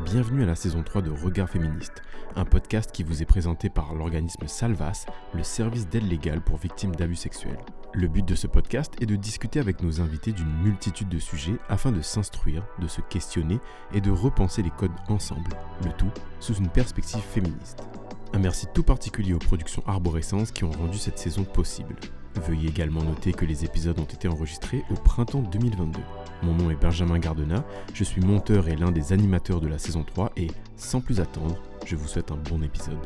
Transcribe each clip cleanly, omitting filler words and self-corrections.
Bienvenue à la saison 3 de Regard Féministe, un podcast qui vous est présenté par l'organisme Salvas, le service d'aide légale pour victimes d'abus sexuels. Le but de ce podcast est de discuter avec nos invités d'une multitude de sujets afin de s'instruire, de se questionner et de repenser les codes ensemble, le tout sous une perspective féministe. Un merci tout particulier aux productions Arborescence qui ont rendu cette saison possible. Veuillez également noter que les épisodes ont été enregistrés au printemps 2022. Mon nom est Benjamin Gardena, je suis monteur et l'un des animateurs de la saison 3 et, sans plus attendre, je vous souhaite un bon épisode.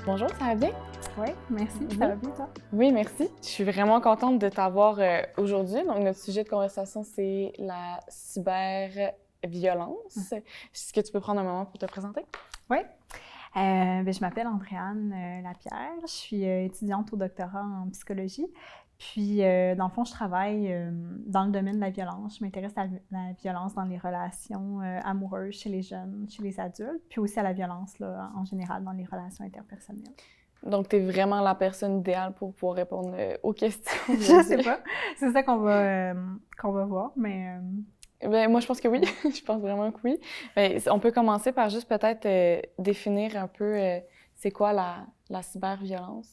Bonjour, ça va bien? Oui, merci. Ça va bien, toi? Oui, merci. Je suis vraiment contente de t'avoir aujourd'hui. Donc, notre sujet de conversation, c'est la cyberviolence. Est-ce que tu peux prendre un moment pour te présenter? Oui. Je m'appelle Andréane Lapierre. Je suis étudiante au doctorat en psychologie. Puis, dans le fond, je travaille dans le domaine de la violence. Je m'intéresse à la violence dans les relations amoureuses chez les jeunes, chez les adultes, puis aussi à la violence là, en général dans les relations interpersonnelles. Donc, tu es vraiment la personne idéale pour pouvoir répondre aux questions. Je sais pas. C'est ça qu'on va voir, mais... Moi, je pense que oui. Je pense vraiment que oui. Mais on peut commencer par juste peut-être définir un peu c'est quoi la cyberviolence.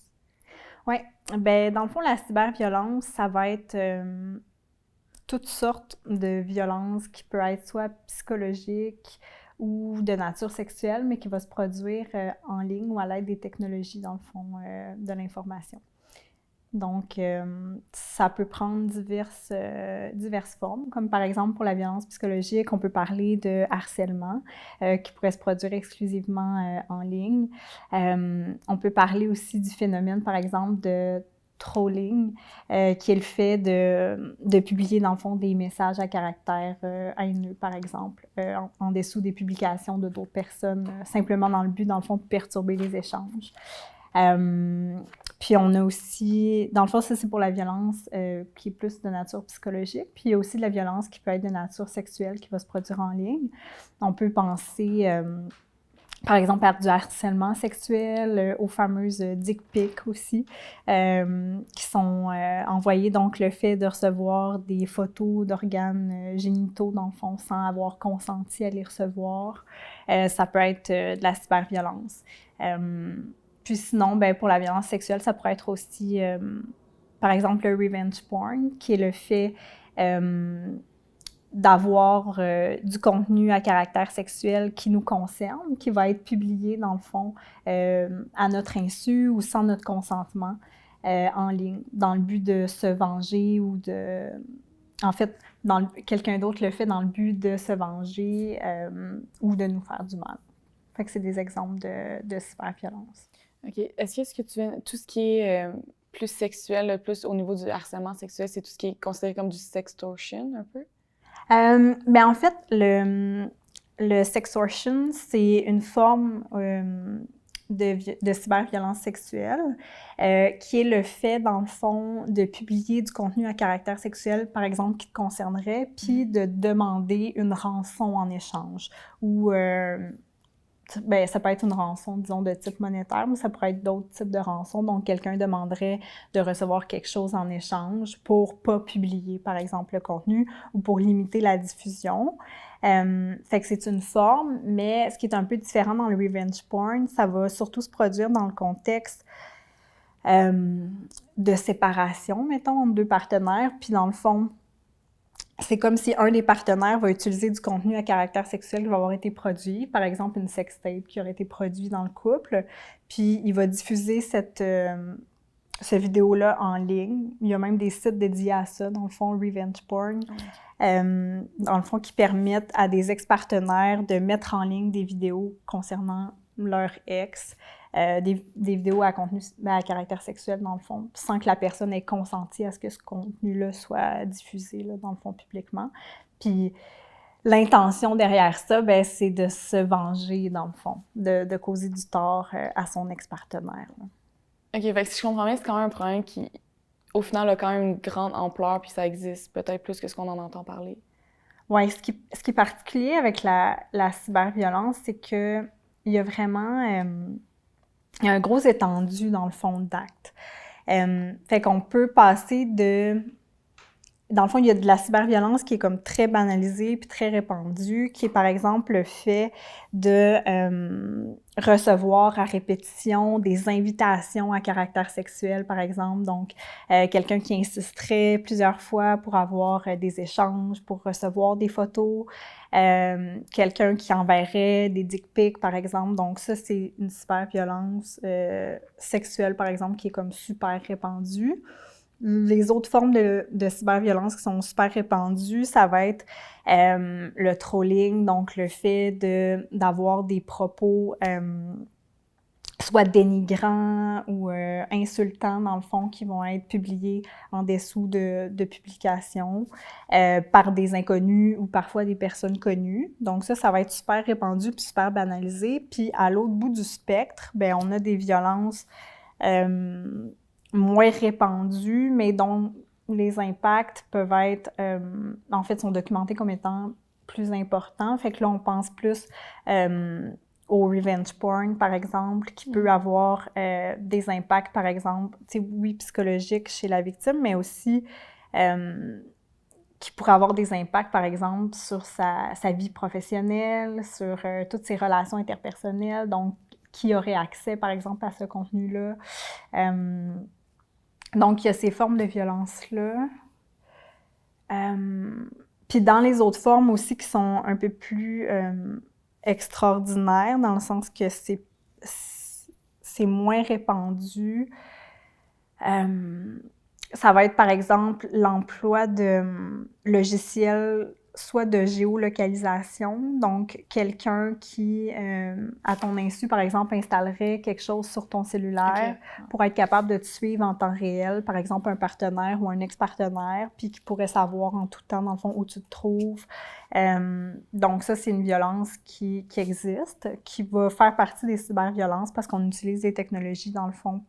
Oui. Bien, dans le fond, la cyberviolence, ça va être toutes sortes de violences qui peut être soit psychologique ou de nature sexuelle, mais qui va se produire en ligne ou à l'aide des technologies, dans le fond, de l'information. Donc, ça peut prendre diverses formes, comme par exemple pour la violence psychologique, on peut parler de harcèlement qui pourrait se produire exclusivement en ligne. On peut parler aussi du phénomène, par exemple, de trolling, qui est le fait de publier, dans le fond, des messages à caractère haineux, par exemple, en dessous des publications de d'autres personnes, simplement dans le but, dans le fond, de perturber les échanges. Puis on a aussi, dans le fond, ça c'est pour la violence qui est plus de nature psychologique, puis il y a aussi de la violence qui peut être de nature sexuelle qui va se produire en ligne. On peut penser, par exemple, à du harcèlement sexuel, aux fameuses dick pics aussi, qui sont envoyées, donc le fait de recevoir des photos d'organes génitaux, dans le fond, sans avoir consenti à les recevoir. Ça peut être de la cyberviolence. Puis sinon, ben, pour la violence sexuelle, ça pourrait être aussi, par exemple, le revenge porn, qui est le fait d'avoir du contenu à caractère sexuel qui nous concerne, qui va être publié, dans le fond, à notre insu ou sans notre consentement en ligne, dans le but de se venger ou de... En fait, quelqu'un d'autre le fait dans le but de se venger ou de nous faire du mal. Fait que c'est des exemples de cyberviolence. OK. Est-ce que tu viens... Tout ce qui est plus sexuel, plus au niveau du harcèlement sexuel, c'est tout ce qui est considéré comme du sextortion, un peu? Ben en fait, le sextortion, c'est une forme de cyberviolence sexuelle qui est le fait, dans le fond, de publier du contenu à caractère sexuel, par exemple, qui te concernerait, puis de demander une rançon en échange ou... Ben, ça peut être une rançon, disons, de type monétaire, mais ça pourrait être d'autres types de rançons. Donc, quelqu'un demanderait de recevoir quelque chose en échange pour pas publier, par exemple, le contenu ou pour limiter la diffusion. Fait que c'est une forme, mais ce qui est un peu différent dans le revenge porn, ça va surtout se produire dans le contexte de séparation, mettons, entre deux partenaires. Puis, dans le fond, c'est comme si un des partenaires va utiliser du contenu à caractère sexuel qui va avoir été produit, par exemple une sextape qui aurait été produite dans le couple, puis il va diffuser cette vidéo-là en ligne. Il y a même des sites dédiés à ça, dans le fond, revenge porn, dans le fond, qui permettent à des ex-partenaires de mettre en ligne des vidéos concernant leur ex, des vidéos à contenu à caractère sexuel, dans le fond, sans que la personne ait consenti à ce que ce contenu-là soit diffusé, là, dans le fond, publiquement. Puis l'intention derrière ça, ben, c'est de se venger, dans le fond, de causer du tort à son ex-partenaire. Là. OK, fait que si je comprends bien, c'est quand même un problème qui, au final, a quand même une grande ampleur, puis ça existe peut-être plus que ce qu'on en entend parler. Oui, ce qui est particulier avec la cyberviolence, c'est qu'il y a vraiment... il y a un gros étendu, dans le fond, d'actes. Fait qu'on peut passer de dans le fond, il y a de la cyberviolence qui est comme très banalisée puis très répandue, qui est par exemple le fait de recevoir à répétition des invitations à caractère sexuel, par exemple. Donc, quelqu'un qui insisterait plusieurs fois pour avoir des échanges, pour recevoir des photos, quelqu'un qui enverrait des dick pics, par exemple. Donc, ça, c'est une cyberviolence sexuelle, par exemple, qui est comme super répandue. Les autres formes de cyberviolence qui sont super répandues, ça va être le trolling, donc le fait d'avoir des propos soit dénigrants ou insultants, dans le fond, qui vont être publiés en dessous de publications par des inconnus ou parfois des personnes connues. Donc ça va être super répandu puis super banalisé. Puis à l'autre bout du spectre, ben on a des violences moins répandues, mais dont les impacts peuvent être, en fait, sont documentés comme étant plus importants. Fait que là, on pense plus au revenge porn, par exemple, qui peut avoir des impacts, par exemple, oui, psychologiques chez la victime, mais aussi qui pourrait avoir des impacts, par exemple, sur sa vie professionnelle, sur toutes ses relations interpersonnelles, donc qui aurait accès, par exemple, à ce contenu-là. Donc, il y a ces formes de violence-là. Puis dans les autres formes aussi qui sont un peu plus extraordinaires, dans le sens que c'est moins répandu. Ça va être, par exemple, l'emploi de logiciels soit de géolocalisation, donc quelqu'un qui, à ton insu, par exemple, installerait quelque chose sur ton cellulaire pour être capable de te suivre en temps réel, par exemple un partenaire ou un ex-partenaire, puis qui pourrait savoir en tout temps, dans le fond, où tu te trouves. Donc ça, c'est une violence qui existe, qui va faire partie des cyberviolences parce qu'on utilise des technologies, dans le fond,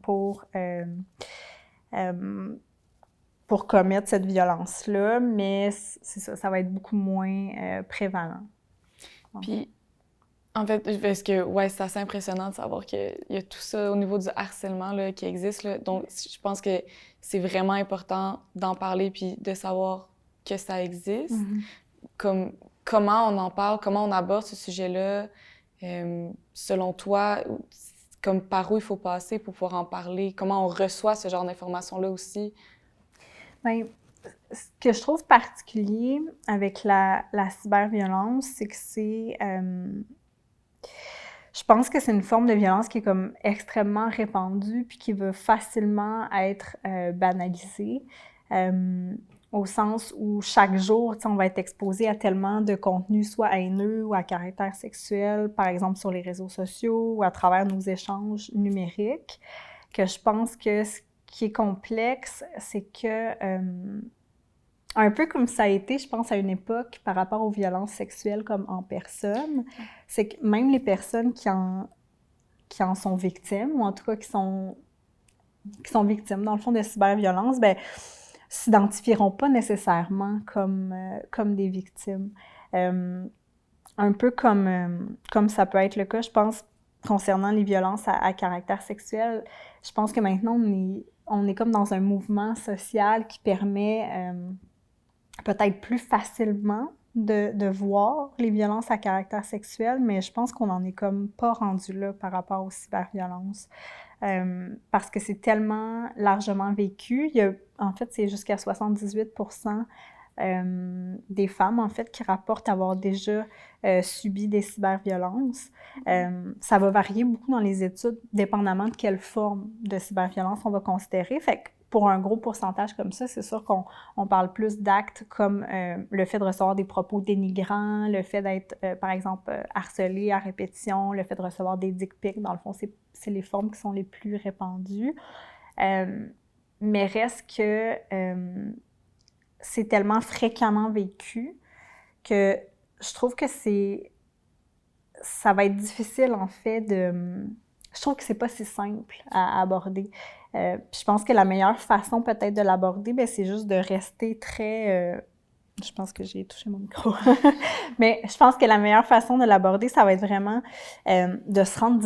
pour commettre cette violence-là, mais c'est ça, ça va être beaucoup moins prévalent. Puis, en fait, parce que, ouais, c'est assez impressionnant de savoir qu'il y a tout ça au niveau du harcèlement là, qui existe. Là. Donc, je pense que c'est vraiment important d'en parler puis de savoir que ça existe. Comme, comment on en parle, comment on aborde ce sujet-là, selon toi, comme par où il faut passer pour pouvoir en parler, comment on reçoit ce genre d'informations-là aussi. Bien, ce que je trouve particulier avec la cyberviolence, c'est que c'est... je pense que c'est une forme de violence qui est comme extrêmement répandue puis qui va facilement être banalisée. Au sens où chaque jour, on va être exposé à tellement de contenus, soit haineux ou à caractère sexuel, par exemple sur les réseaux sociaux ou à travers nos échanges numériques, que je pense que ce qui est complexe, c'est que, un peu comme ça a été, je pense, à une époque par rapport aux violences sexuelles comme en personne, c'est que même les personnes qui en sont victimes, ou en tout cas qui sont victimes, dans le fond, de cyberviolence, ben s'identifieront pas nécessairement comme des victimes. Un peu comme ça peut être le cas, je pense, concernant les violences à caractère sexuel. Je pense que maintenant, on est comme dans un mouvement social qui permet peut-être plus facilement de voir les violences à caractère sexuel, mais je pense qu'on n'en est comme pas rendu là par rapport aux cyberviolences. Parce que c'est tellement largement vécu. En fait, c'est jusqu'à 78% des femmes, en fait, qui rapportent avoir déjà subi des cyberviolences. Ça va varier beaucoup dans les études, dépendamment de quelle forme de cyberviolence on va considérer. Fait que pour un gros pourcentage comme ça, c'est sûr qu'on parle plus d'actes comme le fait de recevoir des propos dénigrants, le fait d'être, par exemple, harcelé à répétition, le fait de recevoir des dick pics. Dans le fond, c'est les formes qui sont les plus répandues. Mais reste que c'est tellement fréquemment vécu que je trouve que ça va être difficile, en fait, je trouve que c'est pas si simple à aborder. Puis je pense que la meilleure façon peut-être de l'aborder, bien, c'est juste de rester très... je pense que j'ai touché mon micro. Mais je pense que la meilleure façon de l'aborder, ça va être vraiment de se rendre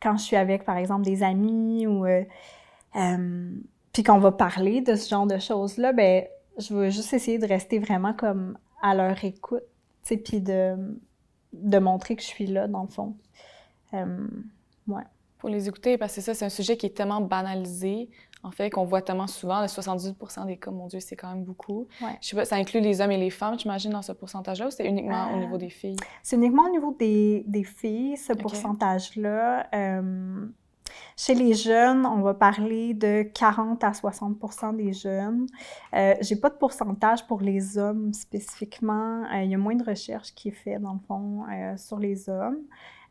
quand je suis avec, par exemple, des amis ou puis qu'on va parler de ce genre de choses-là, ben je vais juste essayer de rester vraiment comme à leur écoute, tu sais, puis de montrer que je suis là, dans le fond. Ouais. Pour les écouter, parce que ça, c'est un sujet qui est tellement banalisé, en fait, qu'on voit tellement souvent. Le 78% des cas, mon Dieu, c'est quand même beaucoup. Ouais. Je sais pas, ça inclut les hommes et les femmes, j'imagine, dans ce pourcentage-là, ou c'est uniquement au niveau des filles? C'est uniquement au niveau des filles, ce OK. pourcentage-là. Chez les jeunes, on va parler de 40 à 60% des jeunes. J'ai pas de pourcentage pour les hommes spécifiquement. Il y a moins de recherche qui est faite, dans le fond, sur les hommes.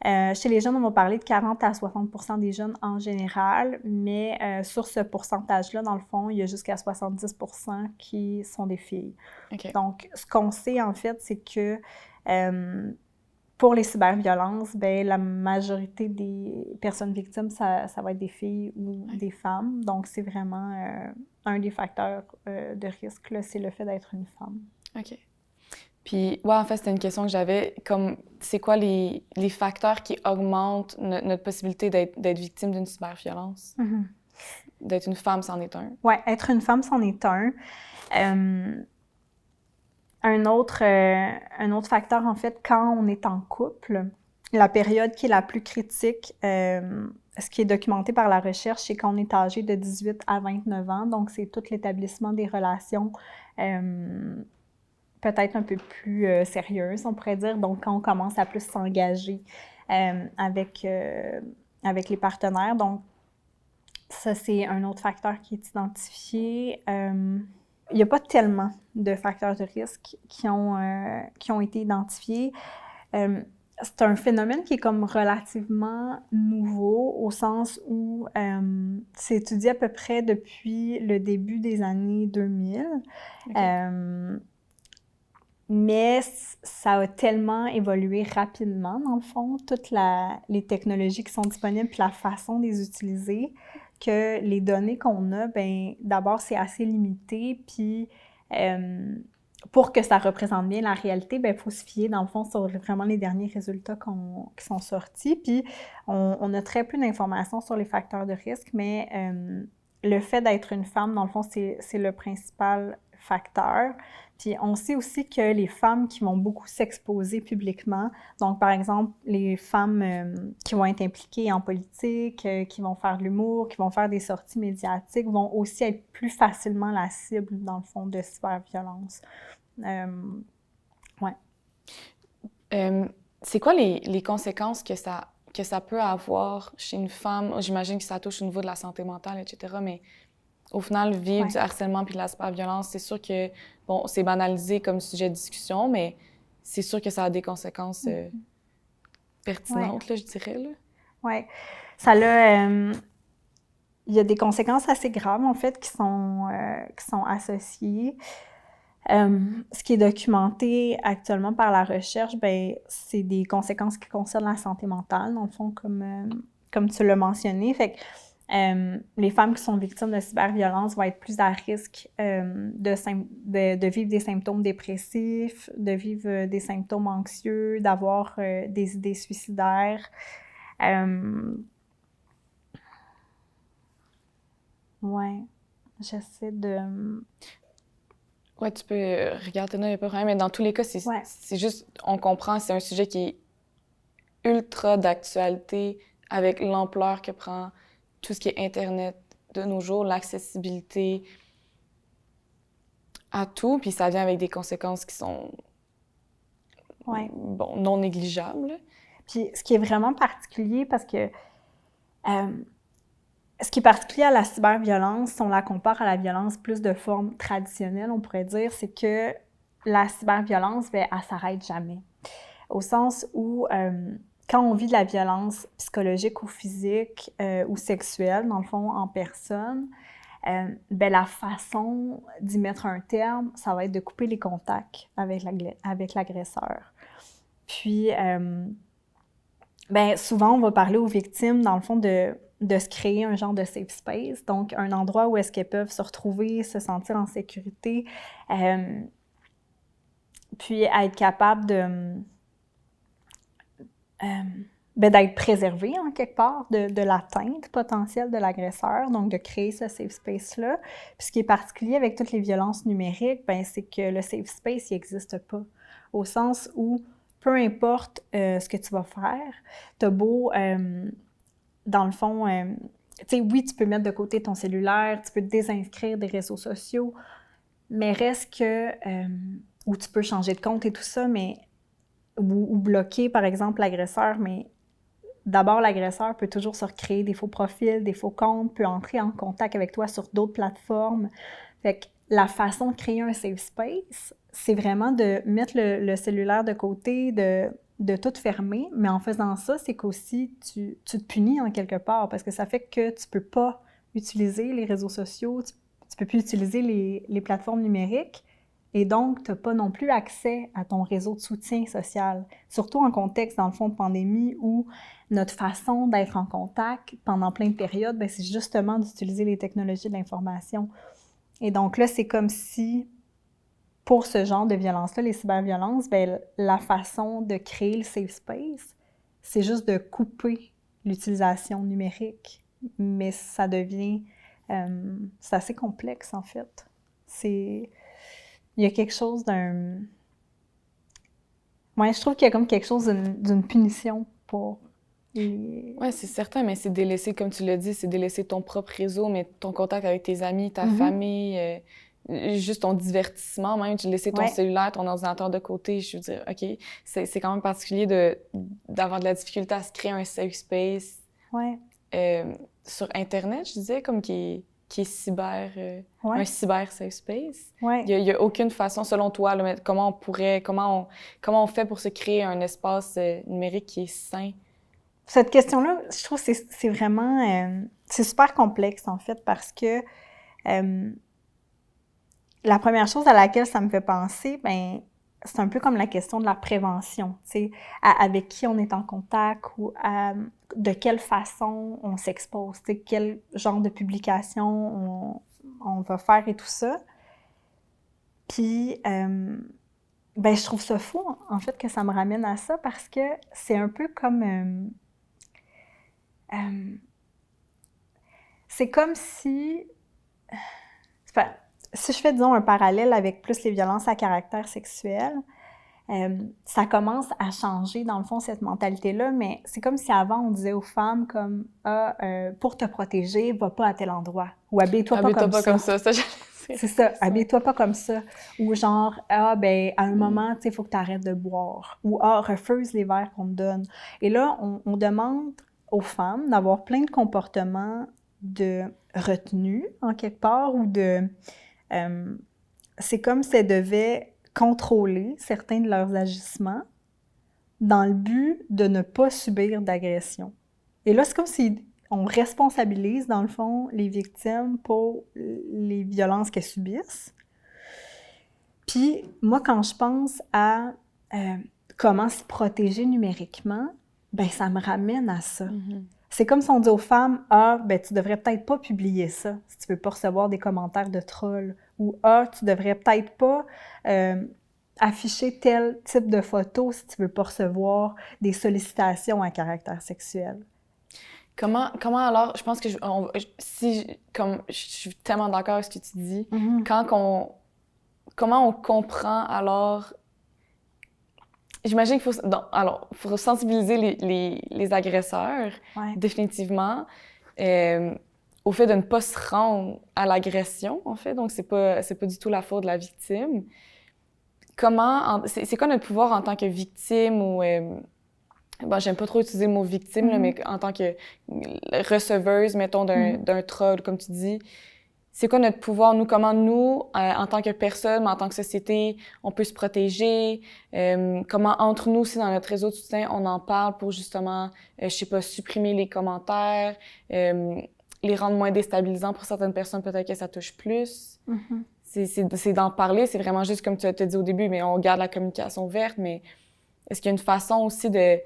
Chez les jeunes, on va parler de 40 à 60% des jeunes en général, mais sur ce pourcentage-là, dans le fond, il y a jusqu'à 70% qui sont des filles. OK. Donc, ce qu'on sait, en fait, c'est que pour les cyberviolences, ben la majorité des personnes victimes, ça va être des filles ou des femmes. Donc, c'est vraiment un des facteurs de risque, là, c'est le fait d'être une femme. OK. Puis, ouais, en fait, c'était une question que j'avais, comme, c'est quoi les facteurs qui augmentent notre possibilité d'être victime d'une cyberviolence? Mm-hmm. D'être une femme, c'en est un. Oui, être une femme, c'en est un. Un autre facteur, en fait, quand on est en couple, la période qui est la plus critique, ce qui est documenté par la recherche, c'est quand on est âgé de 18 à 29 ans. Donc, c'est tout l'établissement des relations peut-être un peu plus sérieuses, on pourrait dire. Donc, quand on commence à plus s'engager avec les partenaires. Donc, ça, c'est un autre facteur qui est identifié. Il n'y a pas tellement de facteurs de risque qui ont été identifiés. C'est un phénomène qui est comme relativement nouveau au sens où c'est étudié à peu près depuis le début des années 2000. Okay. Mais ça a tellement évolué rapidement, dans le fond, toutes les technologies qui sont disponibles puis la façon de les utiliser, que les données qu'on a, ben d'abord, c'est assez limité, puis pour que ça représente bien la réalité, ben il faut se fier, dans le fond, sur vraiment les derniers résultats qui sont sortis. Puis on a très peu d'informations sur les facteurs de risque, mais le fait d'être une femme, dans le fond, c'est le principal facteur. Puis on sait aussi que les femmes qui vont beaucoup s'exposer publiquement, donc par exemple les femmes qui vont être impliquées en politique, qui vont faire de l'humour, qui vont faire des sorties médiatiques, vont aussi être plus facilement la cible, dans le fond, de cyberviolence. Ouais. C'est quoi les conséquences que ça peut avoir chez une femme? J'imagine que ça touche au niveau de la santé mentale, etc., mais au final, vivre du harcèlement puis de la cyberviolence, c'est sûr que, bon, c'est banalisé comme sujet de discussion, mais c'est sûr que ça a des conséquences pertinentes, là, je dirais. Oui. Ça a... il y a des conséquences assez graves, en fait, qui sont associées. Ce qui est documenté actuellement par la recherche, ben, c'est des conséquences qui concernent la santé mentale, dans le fond, comme tu l'as mentionné. Fait que les femmes qui sont victimes de cyberviolence vont être plus à risque de vivre des symptômes dépressifs, de vivre des symptômes anxieux, d'avoir des idées suicidaires. Ouais, j'essaie de... Ouais, tu peux regarder, il n'y a pas de problème, mais dans tous les cas, c'est juste, on comprend, c'est un sujet qui est ultra d'actualité avec l'ampleur que prend tout ce qui est Internet de nos jours, l'accessibilité à tout, puis ça vient avec des conséquences qui sont bon, non négligeables. Puis ce qui est vraiment particulier, parce que ce qui est particulier à la cyberviolence, si on la compare à la violence plus de forme traditionnelle, on pourrait dire, c'est que la cyberviolence, ben, elle s'arrête jamais. Au sens où quand on vit de la violence psychologique ou physique ou sexuelle, dans le fond, en personne, ben, la façon d'y mettre un terme, ça va être de couper les contacts avec l'agresseur. Puis, ben, souvent, on va parler aux victimes, dans le fond, de se créer un genre de safe space, donc un endroit où est-ce qu'elles peuvent se retrouver, se sentir en sécurité, puis être capable d'être préservé en quelque part de l'atteinte potentielle de l'agresseur, donc de créer ce safe space-là. Puis ce qui est particulier avec toutes les violences numériques, c'est que le safe space, il n'existe pas. Au sens où, peu importe ce que tu vas faire, t'as beau, dans le fond, tu sais, oui, tu peux mettre de côté ton cellulaire, tu peux te désinscrire des réseaux sociaux, mais reste que, ou tu peux changer de compte et tout ça, mais ou bloquer, par exemple, l'agresseur, mais d'abord, l'agresseur peut toujours se recréer des faux profils, des faux comptes, peut entrer en contact avec toi sur d'autres plateformes. Fait que la façon de créer un safe space, c'est vraiment de mettre le cellulaire de côté, de tout fermer, mais en faisant ça, c'est qu'aussi tu te punis en quelque part, parce que ça fait que tu peux pas utiliser les réseaux sociaux, tu peux plus utiliser les plateformes numériques, et donc, tu n'as pas non plus accès à ton réseau de soutien social. Surtout en contexte, dans le fond, de pandémie, où notre façon d'être en contact pendant plein de périodes, c'est justement d'utiliser les technologies de l'information. Et donc là, c'est comme si, pour ce genre de violence-là, les cyberviolences, la façon de créer le safe space, c'est juste de couper l'utilisation numérique. Mais ça devient... c'est assez complexe, en fait. Il y a quelque chose d'un... Ouais, je trouve qu'il y a comme quelque chose d'une punition pour les... Oui, c'est certain, mais c'est délaisser, comme tu l'as dit, c'est délaisser ton propre réseau, mais ton contact avec tes amis, ta famille, juste ton divertissement même, tu laisser ton cellulaire, ton ordinateur de côté, je veux dire, OK, c'est quand même particulier d'avoir de la difficulté à se créer un safe space sur Internet, je disais, comme qui est cyber, un cyber safe space. Il y a aucune façon, selon toi, là, comment on fait pour se créer un espace numérique qui est sain? Cette question-là, je trouve que c'est vraiment... c'est super complexe, en fait, parce que la première chose à laquelle ça me fait penser, c'est un peu comme la question de la prévention, tu sais, avec qui on est en contact ou de quelle façon on s'expose, tu sais, quel genre de publication on va faire et tout ça. Puis, je trouve ça fou, en fait, que ça me ramène à ça parce que c'est un peu comme... c'est comme si... si je fais, disons, un parallèle avec plus les violences à caractère sexuel, ça commence à changer, dans le fond, cette mentalité-là, mais c'est comme si avant, on disait aux femmes comme « pour te protéger, va pas à tel endroit » ou « habille-toi pas comme ça. » C'est ça, « habille-toi pas comme ça » ou genre « à un moment, tu sais, il faut que tu arrêtes de boire » ou « refuse les verres qu'on te donne ». Et là, on demande aux femmes d'avoir plein de comportements de retenue, en quelque part, ou de... c'est comme si elles devaient contrôler certains de leurs agissements dans le but de ne pas subir d'agression. Et là, c'est comme si on responsabilise, dans le fond, les victimes pour les violences qu'elles subissent. Puis, moi, quand je pense à comment se protéger numériquement, ça me ramène à ça. Mm-hmm. C'est comme si on dit aux femmes « Ah, tu devrais peut-être pas publier ça si tu veux pas recevoir des commentaires de trolls. » Ou « Ah, tu devrais peut-être pas afficher tel type de photo si tu veux pas recevoir des sollicitations à caractère sexuel. » Comment alors, je pense que je suis tellement d'accord avec ce que tu dis, comment on comprend alors... J'imagine qu'il faut sensibiliser les agresseurs, définitivement, au fait de ne pas se rendre à l'agression, en fait. Donc, c'est pas du tout la faute de la victime. C'est quoi notre pouvoir en tant que victime ou... j'aime pas trop utiliser le mot victime, là, mais en tant que receveuse, mettons, d'un troll, comme tu dis, c'est quoi notre pouvoir, nous, comment nous, en tant que personne, en tant que société, on peut se protéger, comment entre nous aussi dans notre réseau de soutien, on en parle pour justement, supprimer les commentaires, les rendre moins déstabilisants pour certaines personnes, peut-être que ça touche plus. C'est d'en parler, c'est vraiment juste comme tu as dit au début, mais on garde la communication ouverte, mais est-ce qu'il y a une façon aussi de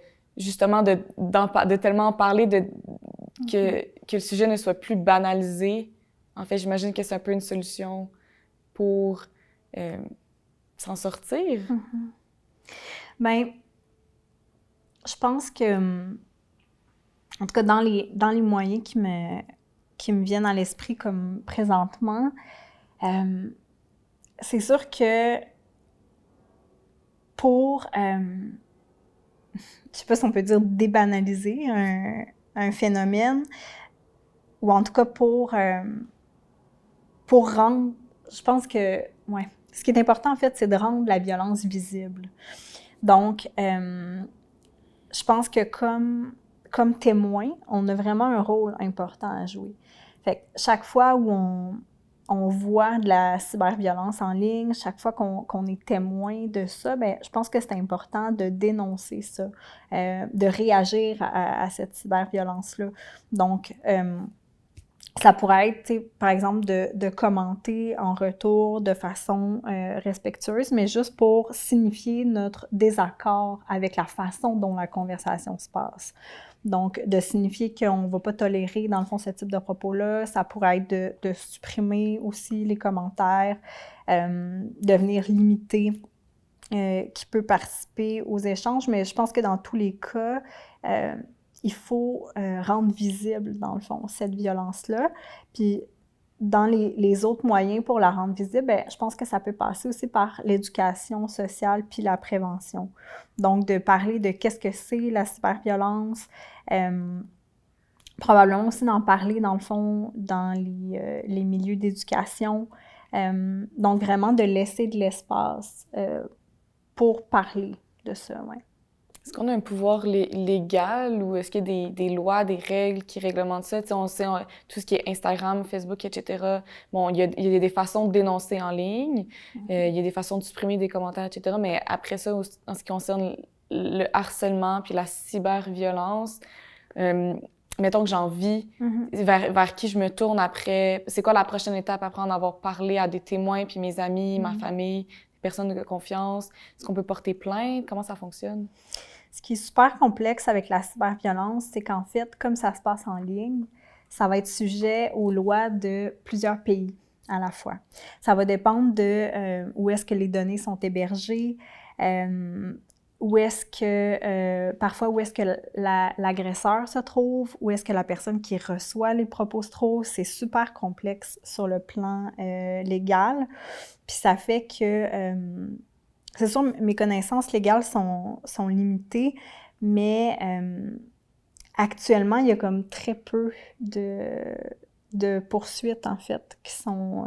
tellement en parler que le sujet ne soit plus banalisé? En fait, j'imagine que c'est un peu une solution pour s'en sortir. Je pense que en tout cas, dans les moyens qui me viennent à l'esprit comme présentement, c'est sûr que pour, je sais pas si on peut dire débanaliser un phénomène, ou en tout cas pour rendre, je pense que, ouais, ce qui est important en fait, c'est de rendre la violence visible. Donc, je pense que comme témoin, on a vraiment un rôle important à jouer. Fait que chaque fois où on voit de la cyberviolence en ligne, chaque fois qu'on est témoin de ça, bien, je pense que c'est important de dénoncer ça, de réagir à cette cyberviolence-là. Donc, ça pourrait être, par exemple, de commenter en retour de façon respectueuse, mais juste pour signifier notre désaccord avec la façon dont la conversation se passe. Donc, de signifier qu'on ne va pas tolérer, dans le fond, ce type de propos-là. Ça pourrait être de supprimer aussi les commentaires, de venir limiter qui peut participer aux échanges. Mais je pense que dans tous les cas, il faut rendre visible, dans le fond, cette violence-là. Puis, dans les autres moyens pour la rendre visible, bien, je pense que ça peut passer aussi par l'éducation sociale puis la prévention. Donc, de parler de qu'est-ce que c'est la cyberviolence, probablement aussi d'en parler, dans le fond, dans les milieux d'éducation. Donc, vraiment de laisser de l'espace pour parler de ça, ouais. Est-ce qu'on a un pouvoir légal ou est-ce qu'il y a des lois, des règles qui réglementent ça? On sait tout ce qui est Instagram, Facebook, etc. Bon, il y a des façons de dénoncer en ligne, il y a des façons de supprimer des commentaires, etc. Mais après ça, en ce qui concerne le harcèlement puis la cyberviolence, mettons que j'en vis, vers qui je me tourne après? C'est quoi la prochaine étape après en avoir parlé à des témoins, puis mes amis, ma famille, des personnes de confiance? Est-ce qu'on peut porter plainte? Comment ça fonctionne? Ce qui est super complexe avec la cyberviolence, c'est qu'en fait, comme ça se passe en ligne, ça va être sujet aux lois de plusieurs pays à la fois. Ça va dépendre de où est-ce que les données sont hébergées, où est-ce que l'agresseur se trouve, où est-ce que la personne qui reçoit les propos se trouve. C'est super complexe sur le plan légal. Puis ça fait que, c'est sûr, mes connaissances légales sont limitées, mais actuellement, il y a comme très peu de poursuites, en fait, qui sont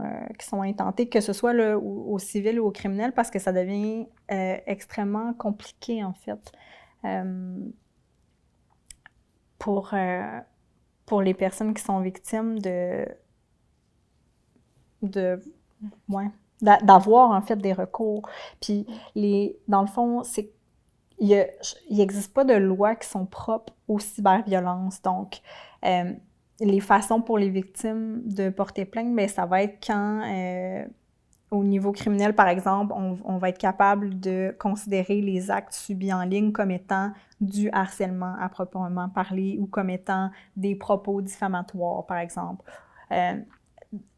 intentées, que ce soit là, au civil ou au criminel, parce que ça devient extrêmement compliqué, en fait, pour les personnes qui sont victimes d'avoir, en fait, des recours. Puis, dans le fond, il n'existe pas de lois qui sont propres aux cyberviolences. Donc, les façons pour les victimes de porter plainte, bien, ça va être quand, au niveau criminel, par exemple, on va être capable de considérer les actes subis en ligne comme étant du harcèlement à proprement parler ou comme étant des propos diffamatoires, par exemple.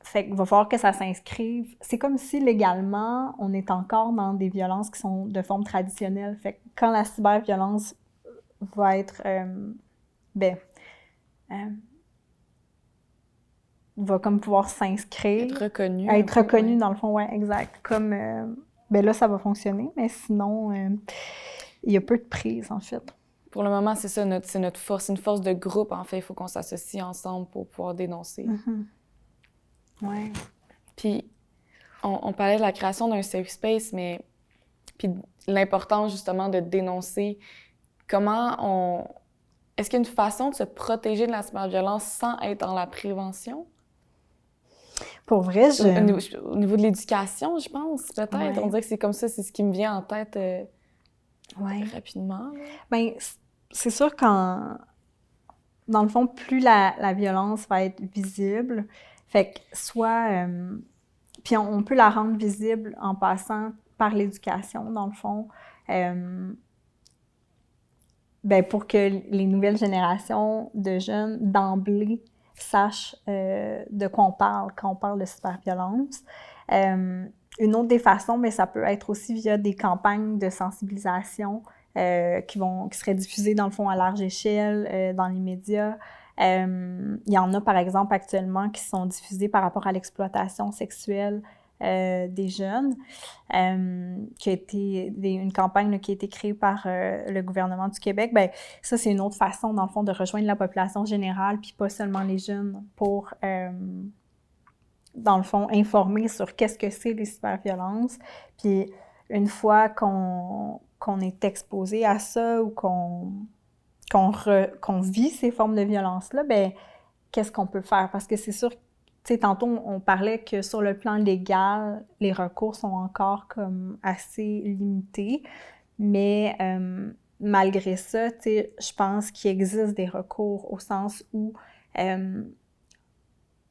Fait qu'il va falloir que ça s'inscrive. C'est comme si, légalement, on est encore dans des violences qui sont de forme traditionnelle. Fait que quand la cyberviolence va être, va comme pouvoir s'inscrire. Être reconnue, dans le fond, ouais, exact. Comme, là, ça va fonctionner, mais sinon, il y a peu de prise, en fait. Pour le moment, c'est ça, c'est notre force. C'est une force de groupe, en fait. Il faut qu'on s'associe ensemble pour pouvoir dénoncer. Ouais. Puis, on parlait de la création d'un safe space, mais puis l'importance, justement, de dénoncer. Est-ce qu'il y a une façon de se protéger de la cyberviolence sans être dans la prévention? Pour vrai, Au niveau de l'éducation, je pense, peut-être. Ouais. On dirait que c'est comme ça, c'est ce qui me vient en tête rapidement. Bien, c'est sûr dans le fond, plus la violence va être visible, fait que soit... puis on peut la rendre visible en passant par l'éducation, dans le fond, pour que les nouvelles générations de jeunes, d'emblée, sachent de quoi on parle quand on parle de cyberviolence. Une autre des façons, mais ça peut être aussi via des campagnes de sensibilisation qui seraient diffusées, dans le fond, à large échelle, dans les médias. Il y en a, par exemple, actuellement, qui sont diffusées par rapport à l'exploitation sexuelle des jeunes, qui a été une campagne là, qui a été créée par le gouvernement du Québec. Bien, ça, c'est une autre façon, dans le fond, de rejoindre la population générale, puis pas seulement les jeunes, pour, dans le fond, informer sur qu'est-ce que c'est les cyberviolences. Puis une fois qu'on est exposé à ça ou qu'on vit ces formes de violence-là, bien, qu'est-ce qu'on peut faire? Parce que c'est sûr, tu sais, tantôt, on parlait que sur le plan légal, les recours sont encore comme assez limités, mais malgré ça, tu sais, je pense qu'il existe des recours au sens où,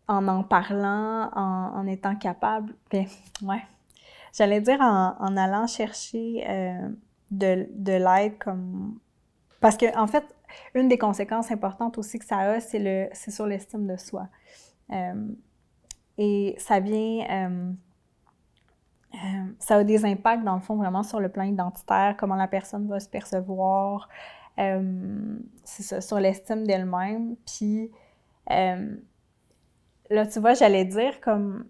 en parlant, en étant capable, bien, ouais, j'allais dire en allant chercher de l'aide comme... Parce que, en fait, une des conséquences importantes aussi que ça a, c'est sur l'estime de soi. Et ça vient... ça a des impacts, dans le fond, vraiment sur le plan identitaire, comment la personne va se percevoir, c'est ça, sur l'estime d'elle-même. Puis, là, tu vois, j'allais dire comme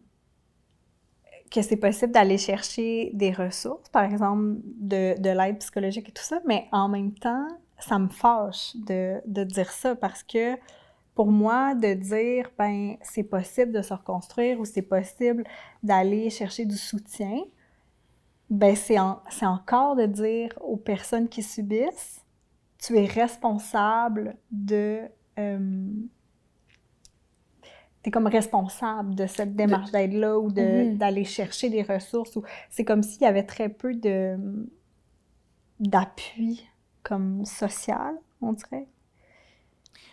que c'est possible d'aller chercher des ressources, par exemple, de l'aide psychologique et tout ça, mais en même temps, ça me fâche de dire ça parce que pour moi, de dire, ben c'est possible de se reconstruire ou c'est possible d'aller chercher du soutien, ben c'est encore de dire aux personnes qui subissent, tu es responsable de... t'es comme responsable de cette démarche d'aide-là ou d'aller chercher des ressources. C'est comme s'il y avait très peu d'appui comme social, on dirait.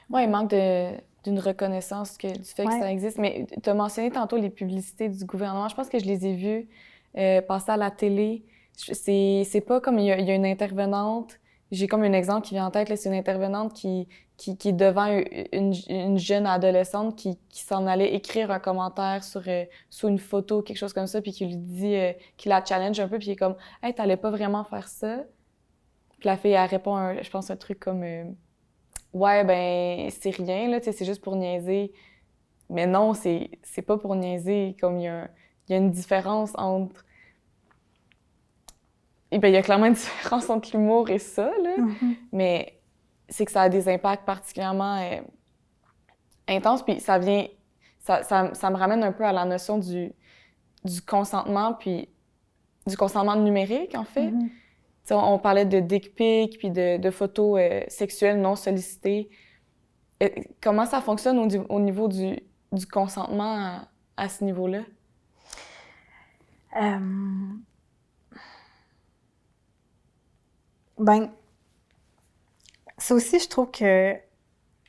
Oui, il manque d'une reconnaissance du fait que ça existe. Mais tu as mentionné tantôt les publicités du gouvernement. Je pense que je les ai vues passer à la télé. C'est pas comme il y a une intervenante. J'ai comme un exemple qui vient en tête. Là, c'est une intervenante qui est devant une jeune adolescente qui s'en allait écrire un commentaire sous une photo, quelque chose comme ça, puis qui lui dit, qui la challenge un peu, puis il est comme « Hey, t'allais pas vraiment faire ça? » Puis la fille, elle répond, je pense, un truc comme ouais, ben, c'est rien, là, tu sais, c'est juste pour niaiser. Mais non, c'est pas pour niaiser. Comme il y a une différence entre... Et ben, il y a clairement une différence entre l'humour et ça, là. Mais c'est que ça a des impacts particulièrement intenses. Puis ça vient... Ça me ramène un peu à la notion du consentement, puis du consentement numérique, en fait. On parlait de dick pic, puis de photos sexuelles non sollicitées. Comment ça fonctionne au niveau du consentement à ce niveau-là? Ben, ça aussi, je trouve que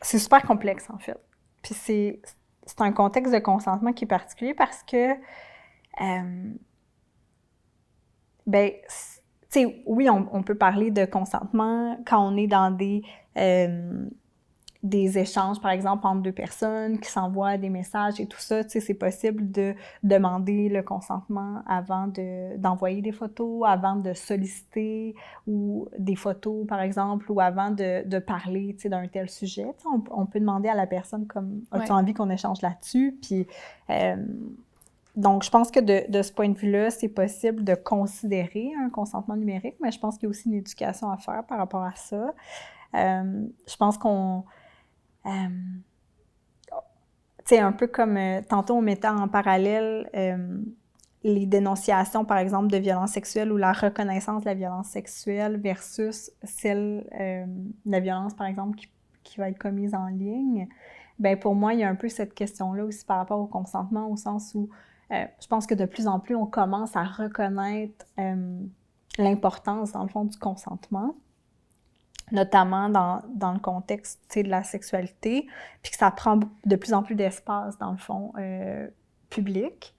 c'est super complexe, en fait. Puis c'est un contexte de consentement qui est particulier parce que, ben, tu sais, oui, on peut parler de consentement quand on est dans des échanges, par exemple, entre deux personnes qui s'envoient des messages et tout ça. Tu sais, c'est possible de demander le consentement avant d'envoyer des photos, avant de solliciter ou des photos, par exemple, ou avant de parler, tu sais, d'un tel sujet. Tu sais, on peut demander à la personne comme « As-tu envie qu'on échange là-dessus? » Puis... donc, je pense que de ce point de vue-là, c'est possible de considérer un consentement numérique, mais je pense qu'il y a aussi une éducation à faire par rapport à ça. Je pense qu'on... tu sais, un peu comme tantôt on mettait en parallèle les dénonciations, par exemple, de violences sexuelles ou la reconnaissance de la violence sexuelle versus celle de la violence, par exemple, qui va être commise en ligne. Bien, pour moi, il y a un peu cette question-là aussi par rapport au consentement, au sens où je pense que de plus en plus, on commence à reconnaître l'importance, dans le fond, du consentement, notamment dans le contexte, tu sais, de la sexualité, puis que ça prend de plus en plus d'espace, dans le fond, public.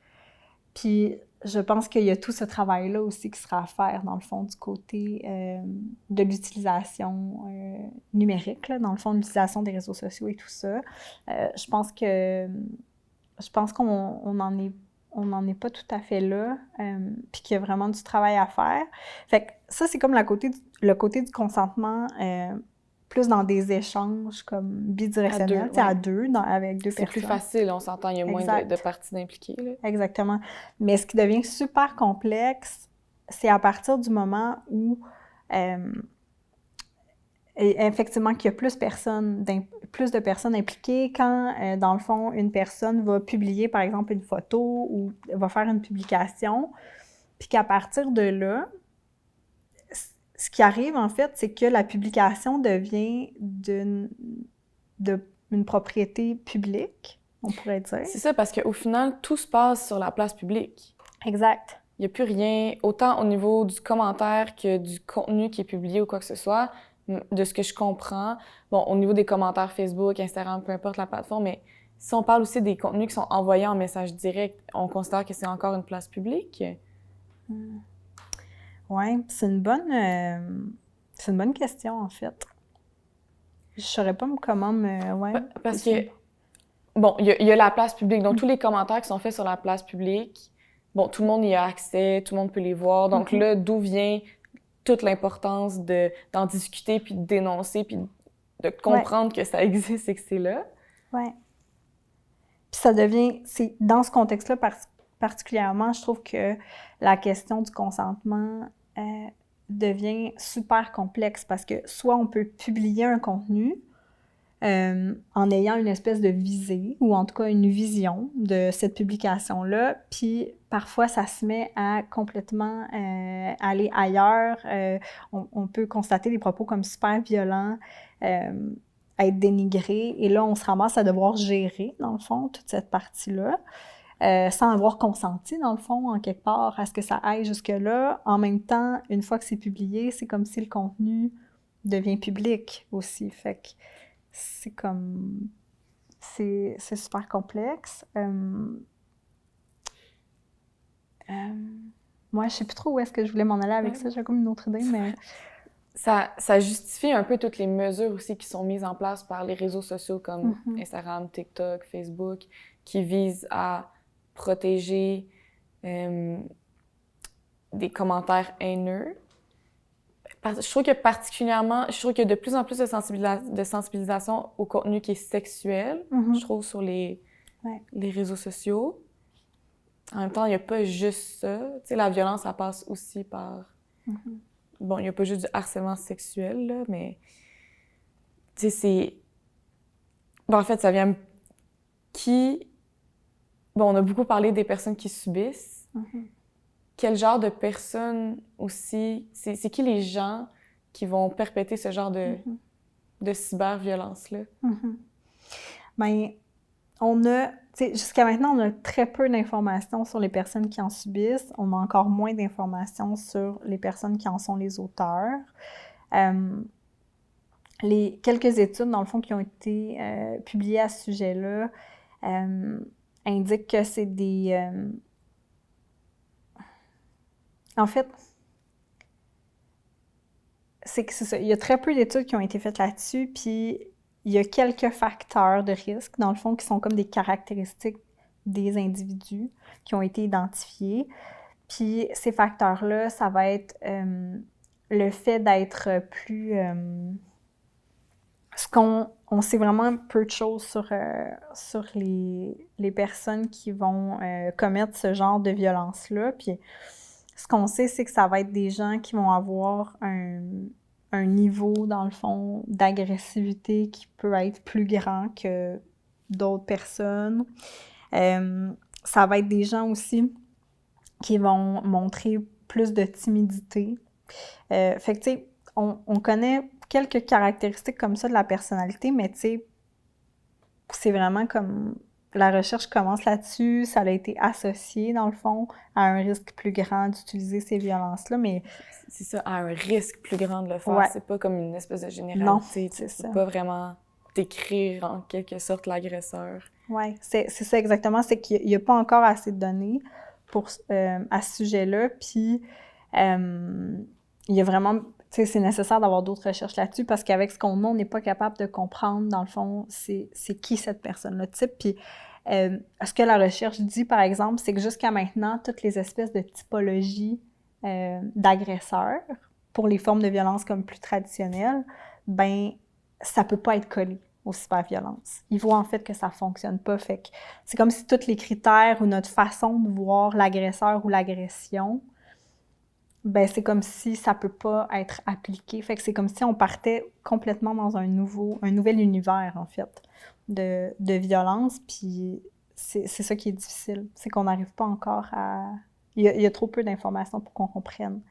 Puis je pense qu'il y a tout ce travail-là aussi qui sera à faire, dans le fond, du côté de l'utilisation numérique, là, dans le fond, l'utilisation des réseaux sociaux et tout ça. Je pense qu'on en est on n'en est pas tout à fait là, puis qu'il y a vraiment du travail à faire. Fait que ça, c'est comme le côté du consentement, plus dans des échanges comme bidirectionnels, à deux, avec deux personnes. C'est plus facile, on s'entend, il y a moins de parties impliquées. Là. Exactement. Mais ce qui devient super complexe, c'est à partir du moment où, effectivement, qu'il y a plus de personnes impliquées, quand, dans le fond, une personne va publier, par exemple, une photo ou va faire une publication, puis qu'à partir de là, ce qui arrive, en fait, c'est que la publication devient d'une propriété publique, on pourrait dire. C'est ça, parce qu'au final, tout se passe sur la place publique. Exact. Il n'y a plus rien, autant au niveau du commentaire que du contenu qui est publié ou quoi que ce soit, de ce que je comprends. Bon, au niveau des commentaires Facebook, Instagram, peu importe la plateforme, mais si on parle aussi des contenus qui sont envoyés en message direct, on considère que c'est encore une place publique? Oui, c'est une bonne question, en fait. Je ne saurais pas comment Parce que, bon, il y a la place publique. Donc, tous les commentaires qui sont faits sur la place publique, bon, tout le monde y a accès, tout le monde peut les voir. Donc là, d'où vient toute l'importance d'en discuter, puis de dénoncer, puis de comprendre que ça existe et que c'est là? Oui. Puis ça devient... C'est dans ce contexte-là, particulièrement, je trouve que la question du consentement devient super complexe parce que soit on peut publier un contenu en ayant une espèce de visée ou en tout cas une vision de cette publication-là, puis parfois ça se met à complètement aller ailleurs. On peut constater des propos comme super violents, être dénigrés, et là on se ramasse à devoir gérer, dans le fond, toute cette partie-là. Sans avoir consenti, dans le fond, en quelque part, à ce que ça aille jusque-là. En même temps, une fois que c'est publié, c'est comme si le contenu devient public aussi. Fait que c'est comme... C'est super complexe. Moi, je sais plus trop où est-ce que je voulais m'en aller avec ça. J'ai comme une autre idée, mais... Ça justifie un peu toutes les mesures aussi qui sont mises en place par les réseaux sociaux comme Instagram, TikTok, Facebook, qui visent à protéger des commentaires haineux. Je trouve que particulièrement, je trouve qu'il y a de plus en plus de sensibilisation au contenu qui est sexuel, je trouve, sur les réseaux sociaux. En même temps, il n'y a pas juste ça. Tu sais, la violence, ça passe aussi par... Bon, il n'y a pas juste du harcèlement sexuel, là, mais... Tu sais, c'est... Bon, en fait, ça vient... Bon, on a beaucoup parlé des personnes qui subissent. Quel genre de personnes aussi... C'est qui les gens qui vont perpétrer ce genre de cyberviolence-là? Bien, on a... Jusqu'à maintenant, on a très peu d'informations sur les personnes qui en subissent. On a encore moins d'informations sur les personnes qui en sont les auteurs. Les quelques études, dans le fond, qui ont été publiées à ce sujet-là indiquent que c'est des... En fait, c'est ça. Il y a très peu d'études qui ont été faites là-dessus, puis il y a quelques facteurs de risque, dans le fond, qui sont comme des caractéristiques des individus qui ont été identifiés. Puis ces facteurs-là, ça va être le fait d'être plus... on sait vraiment peu de choses sur les personnes qui vont commettre ce genre de violence-là. Puis ce qu'on sait, c'est que ça va être des gens qui vont avoir un niveau, dans le fond, d'agressivité qui peut être plus grand que d'autres personnes. Ça va être des gens aussi qui vont montrer plus de timidité. Fait que, tu sais, on connaît quelques caractéristiques comme ça de la personnalité, mais tu sais, c'est vraiment comme... La recherche commence là-dessus, ça a été associé, dans le fond, à un risque plus grand d'utiliser ces violences-là, mais... C'est ça, à un risque plus grand de le faire. Ouais. C'est pas comme une espèce de généralité. Non, c'est ça. Pas vraiment décrire, en quelque sorte, l'agresseur. Oui, c'est ça exactement. C'est qu'il n'y a pas encore assez de données à ce sujet-là, puis il y a vraiment... sais, c'est nécessaire d'avoir d'autres recherches là-dessus parce qu'avec ce qu'on a, on n'est pas capable de comprendre, dans le fond, c'est qui cette personne-là type. Puis, ce que la recherche dit, par exemple, c'est que jusqu'à maintenant, toutes les espèces de typologies d'agresseurs, pour les formes de violence comme plus traditionnelles, ben ça peut pas être collé aux cyberviolences. Ils voient en fait que ça fonctionne pas. Fait que c'est comme si tous les critères ou notre façon de voir l'agresseur ou l'agression, ben c'est comme si ça peut pas être appliqué. Fait que c'est comme si on partait complètement dans un nouvel univers, en fait, de violence. Puis c'est ça qui est difficile. C'est qu'on n'arrive pas encore à... Il y a trop peu d'informations pour qu'on comprenne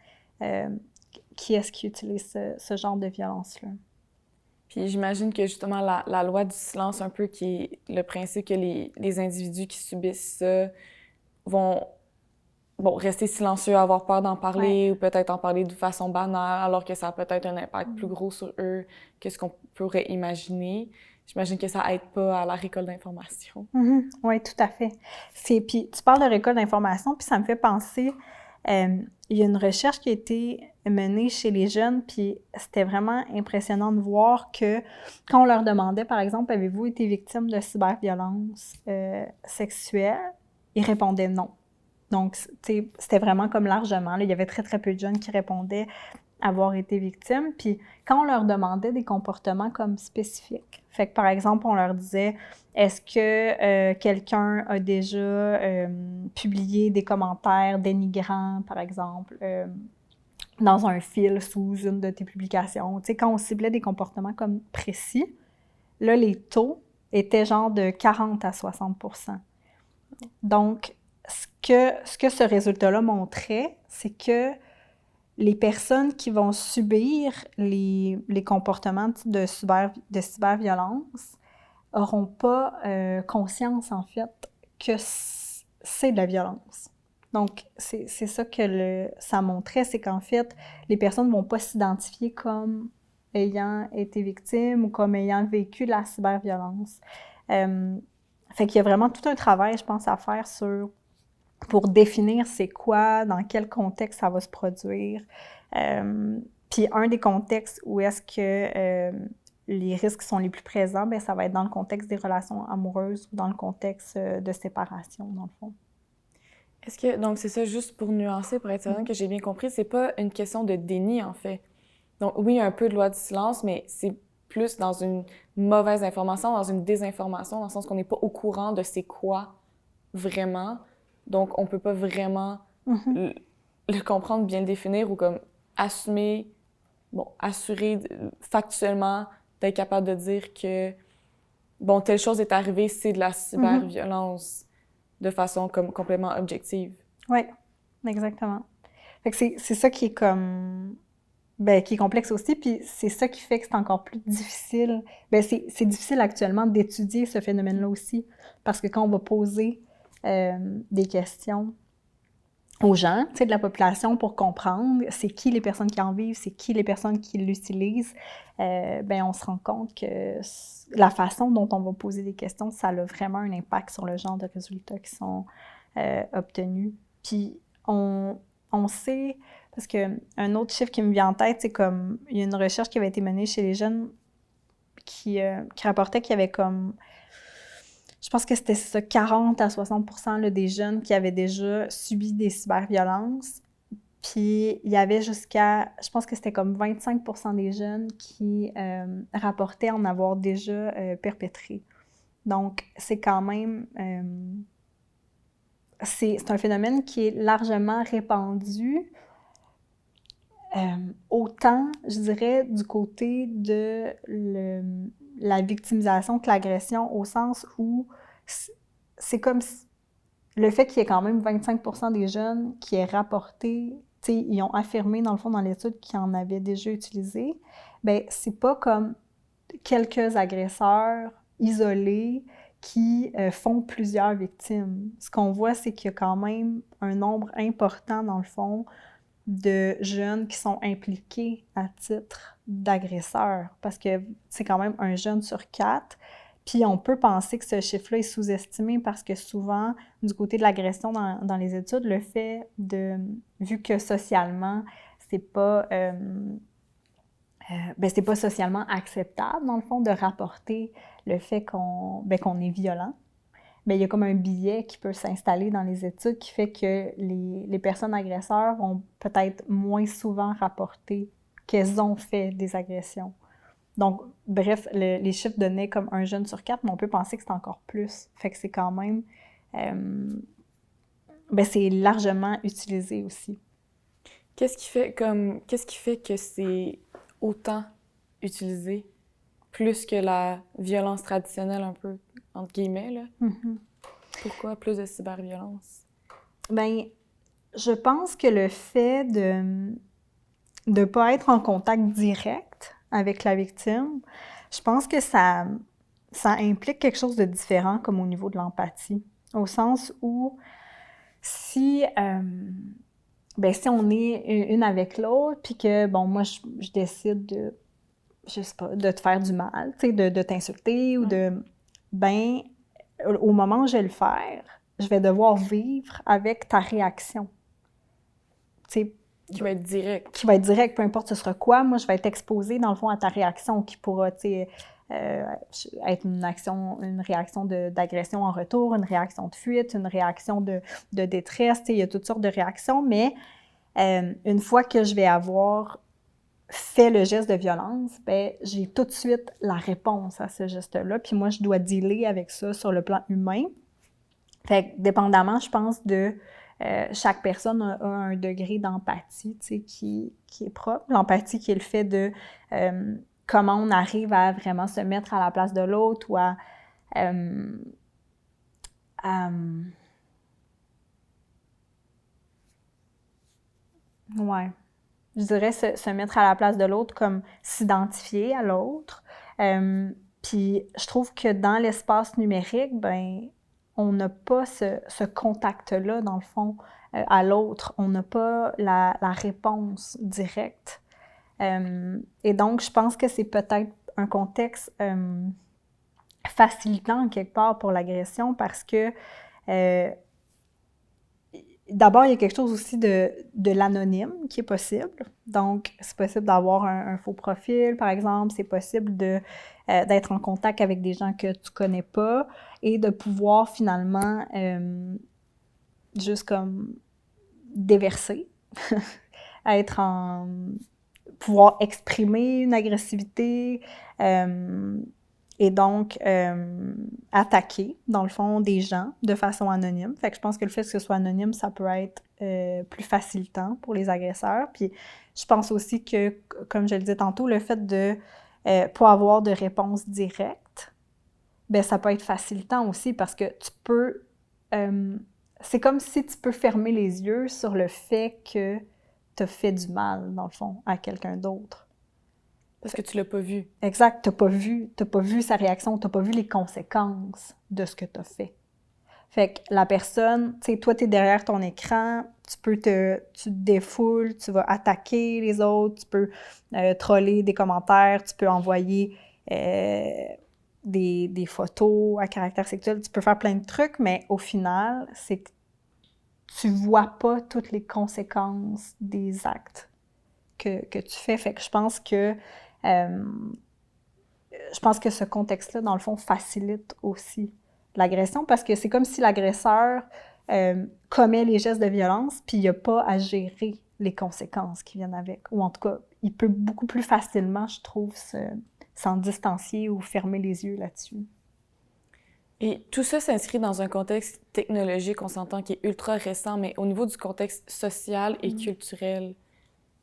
qui est-ce qui utilise ce genre de violence-là. Puis j'imagine que justement la loi du silence, un peu, qui est le principe que les individus qui subissent ça vont rester silencieux, avoir peur d'en parler, ou peut-être en parler de façon banale, alors que ça a peut-être un impact plus gros sur eux que ce qu'on pourrait imaginer. J'imagine que ça aide pas à la récolte d'informations. Oui, tout à fait. Puis tu parles de récolte d'informations, puis ça me fait penser, il y a une recherche qui a été menée chez les jeunes, puis c'était vraiment impressionnant de voir que quand on leur demandait, par exemple, avez-vous été victime de cyberviolence sexuelle, ils répondaient non. Donc, c'était vraiment comme largement. Là, il y avait très, très peu de jeunes qui répondaient avoir été victimes. Puis, quand on leur demandait des comportements comme spécifiques, fait que, par exemple, on leur disait, est-ce que quelqu'un a déjà publié des commentaires dénigrants, par exemple, dans un fil sous une de tes publications? Tu sais, quand on ciblait des comportements comme précis, là, les taux étaient genre de 40 à 60 %. Donc, ce que ce résultat-là montrait, c'est que les personnes qui vont subir les comportements de cyberviolence n'auront pas conscience, en fait, que c'est de la violence. Donc, c'est ça que ça montrait, c'est qu'en fait, les personnes ne vont pas s'identifier comme ayant été victimes ou comme ayant vécu de la cyberviolence. Fait qu'il y a vraiment tout un travail, je pense, à faire pour définir c'est quoi, dans quel contexte ça va se produire. Puis un des contextes où est-ce que les risques sont les plus présents, bien, ça va être dans le contexte des relations amoureuses ou dans le contexte de séparation, dans le fond. Est-ce que, donc c'est ça, juste pour nuancer, pour être certaine que j'ai bien compris, c'est pas une question de déni, en fait. Donc oui, un peu de loi du silence, mais c'est plus dans une mauvaise information, dans une désinformation, dans le sens qu'on n'est pas au courant de c'est quoi vraiment. Donc, on peut pas vraiment le comprendre, bien le définir ou comme assurer factuellement d'être capable de dire que, bon, telle chose est arrivée, c'est de la cyberviolence de façon comme complètement objective. Oui, exactement. Fait que c'est ça qui est comme... Ben, qui est complexe aussi, puis c'est ça qui fait que c'est encore plus difficile. Ben, c'est difficile actuellement d'étudier ce phénomène-là aussi, parce que quand on va poser des questions aux gens, tu sais, de la population pour comprendre c'est qui les personnes qui en vivent, c'est qui les personnes qui l'utilisent, ben on se rend compte que la façon dont on va poser des questions, ça a vraiment un impact sur le genre de résultats qui sont obtenus. Puis on sait, parce qu'un autre chiffre qui me vient en tête, c'est comme, il y a une recherche qui avait été menée chez les jeunes qui rapportait qu'il y avait comme, je pense que c'était ça, 40 à 60 % là, des jeunes qui avaient déjà subi des cyberviolences. Puis il y avait jusqu'à, je pense que c'était comme 25 % des jeunes qui rapportaient en avoir déjà perpétré. Donc, c'est quand même... c'est un phénomène qui est largement répandu, autant, je dirais, du côté de la victimisation que l'agression, au sens où c'est comme le fait qu'il y ait quand même 25 % des jeunes qui aient rapporté, tu sais, ils ont affirmé, dans le fond, dans l'étude, qu'ils en avaient déjà utilisé, bien, c'est pas comme quelques agresseurs isolés qui font plusieurs victimes. Ce qu'on voit, c'est qu'il y a quand même un nombre important, dans le fond, de jeunes qui sont impliqués à titre d'agresseurs, parce que c'est quand même un jeune sur 4. Puis on peut penser que ce chiffre-là est sous-estimé parce que souvent, du côté de l'agression dans les études, le fait de, vu que socialement, c'est pas c'est pas socialement acceptable, dans le fond, de rapporter le fait qu'on est violent. Mais il y a comme un biais qui peut s'installer dans les études qui fait que les personnes agresseurs vont peut-être moins souvent rapporter qu'elles ont fait des agressions. Donc, bref, les chiffres donnaient comme 1 jeune sur 4, mais on peut penser que c'est encore plus. Fait que c'est quand même... c'est largement utilisé aussi. Qu'est-ce qui fait que c'est autant utilisé, plus que la violence traditionnelle, un peu, entre guillemets, là? Mm-hmm. Pourquoi plus de cyberviolence? Je pense que le fait de ne pas être en contact direct avec la victime, je pense que ça implique quelque chose de différent comme au niveau de l'empathie. Au sens où si on est une avec l'autre, puis que, moi, je décide de, je sais pas, de te faire du mal, tu sais, de t'insulter ou au moment où je vais le faire, je vais devoir vivre avec ta réaction. Tu sais, qui va être direct. Qui va être direct, peu importe ce sera quoi. Moi, je vais être exposée, dans le fond, à ta réaction qui pourra, être une réaction d'agression en retour, une réaction de fuite, une réaction de détresse. Il y a toutes sortes de réactions, mais une fois que je vais avoir fait le geste de violence, j'ai tout de suite la réponse à ce geste-là. Puis moi, je dois dealer avec ça sur le plan humain. Fait que, dépendamment, je pense, de chaque personne a un degré d'empathie, qui est propre. L'empathie qui est le fait de comment on arrive à vraiment se mettre à la place de l'autre ou à je dirais se mettre à la place de l'autre, comme s'identifier à l'autre. Puis je trouve que dans l'espace numérique, on n'a pas ce contact-là, dans le fond, à l'autre. On n'a pas la réponse directe. Et donc, je pense que c'est peut-être un contexte facilitant, quelque part, pour l'agression parce que d'abord, il y a quelque chose aussi de l'anonyme qui est possible. Donc, c'est possible d'avoir un faux profil, par exemple. C'est possible d'être en contact avec des gens que tu connais pas et de pouvoir finalement juste comme déverser, pouvoir exprimer une agressivité et donc attaquer, dans le fond, des gens de façon anonyme. Fait que je pense que le fait que ce soit anonyme, ça peut être plus facilitant pour les agresseurs. Puis je pense aussi que, comme je le disais tantôt, le fait de pas avoir de réponse directe, ça peut être facilitant aussi parce que tu peux... c'est comme si tu peux fermer les yeux sur le fait que tu as fait du mal, dans le fond, à quelqu'un d'autre. Parce que tu l'as pas vu. Exact, t'as pas vu sa réaction, t'as pas vu les conséquences de ce que t'as fait. Fait que la personne, tu sais, toi, t'es derrière ton écran, tu te défoules, tu vas attaquer les autres, tu peux troller des commentaires, tu peux envoyer des photos à caractère sexuel, tu peux faire plein de trucs, mais au final, c'est que tu vois pas toutes les conséquences des actes que tu fais. Fait que je pense que ce contexte-là, dans le fond, facilite aussi l'agression parce que c'est comme si l'agresseur commet les gestes de violence puis il n'a pas à gérer les conséquences qui viennent avec. Ou en tout cas, il peut beaucoup plus facilement, je trouve, s'en distancier ou fermer les yeux là-dessus. Et tout ça s'inscrit dans un contexte technologique, on s'entend, qui est ultra récent, mais au niveau du contexte social et culturel,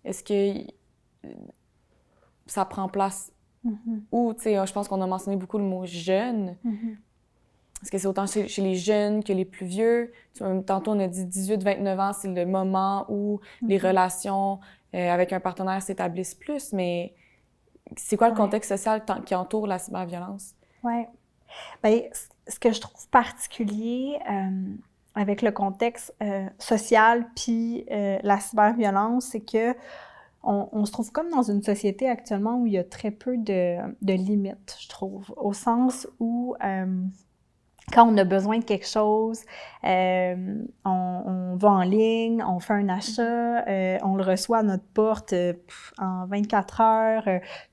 est-ce que ça prend place où, tu sais, je pense qu'on a mentionné beaucoup le mot « jeune ». Est-ce que c'est autant chez les jeunes que les plus vieux? Tantôt, on a dit 18-29 ans, c'est le moment où les relations avec un partenaire s'établissent plus, mais c'est quoi le contexte social qui entoure la cyberviolence? Oui. Bien, ce que je trouve particulier avec le contexte social puis la cyberviolence, c'est que on se trouve comme dans une société actuellement où il y a très peu de limites, je trouve, au sens où Quand on a besoin de quelque chose, on va en ligne, on fait un achat, on le reçoit à notre porte en 24 heures.